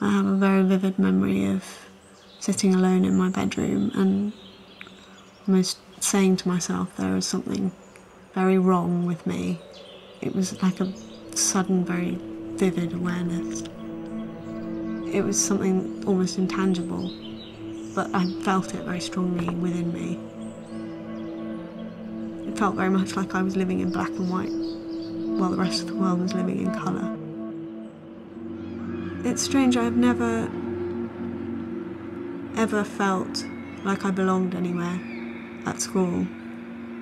I have a very vivid memory of sitting alone in my bedroom and almost saying to myself there is something very wrong with me. It was like a sudden, very vivid awareness. It was something almost intangible, but I felt it very strongly within me. It felt very much like I was living in black and white while the rest of the world was living in colour. It's strange, I've never ever felt like I belonged anywhere at school,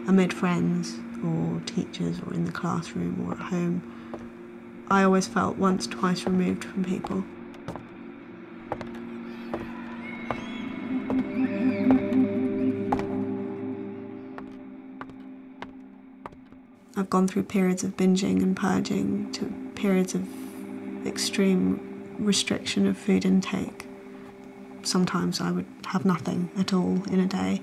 amid friends or teachers or in the classroom or at home. I always felt once, twice removed from people. I've gone through periods of binging and purging to periods of extreme restriction of food intake. Sometimes I would have nothing at all in a day.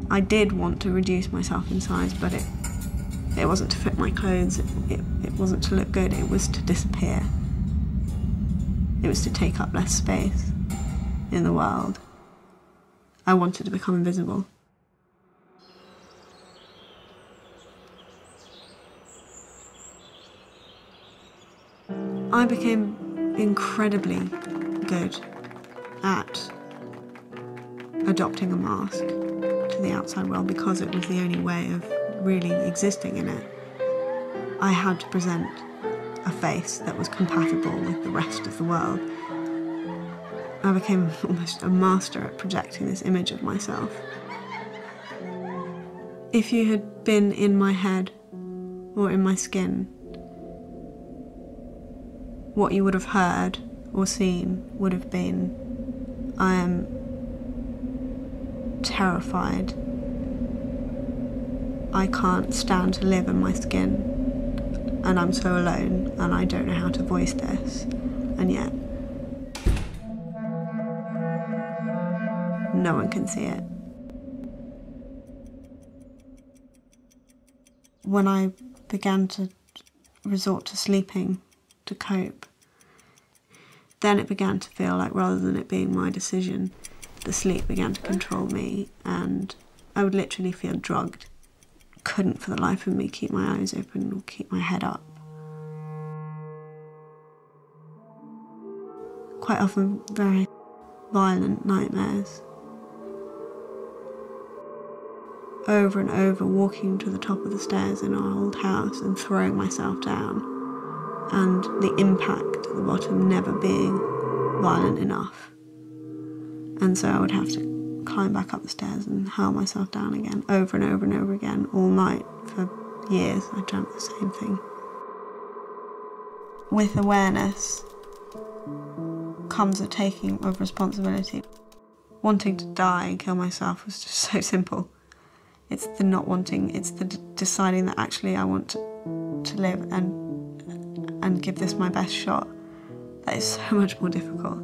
I did want to reduce myself in size, but it wasn't to fit my clothes, it wasn't to look good, it was to disappear. It was to take up less space in the world. I wanted to become invisible. I became incredibly good at adopting a mask to the outside world because it was the only way of really existing in it. I had to present a face that was compatible with the rest of the world. I became almost a master at projecting this image of myself. If you had been in my head or in my skin, what you would have heard or seen would have been, I am terrified. I can't stand to live in my skin, and I'm so alone, and I don't know how to voice this, and yet no one can see it. When I began to resort to sleeping to cope, then it began to feel like, rather than it being my decision, the sleep began to control me, and I would literally feel drugged. Couldn't for the life of me keep my eyes open or keep my head up. Quite often very violent nightmares. Over and over walking to the top of the stairs in our old house and throwing myself down, and the impact at the bottom never being violent enough. And so I would have to climb back up the stairs and hurl myself down again, over and over and over again, all night. For years I dreamt the same thing. With awareness comes a taking of responsibility. Wanting to die and kill myself was just so simple. It's the not wanting, it's the deciding that actually I want to live and give this my best shot. That is so much more difficult.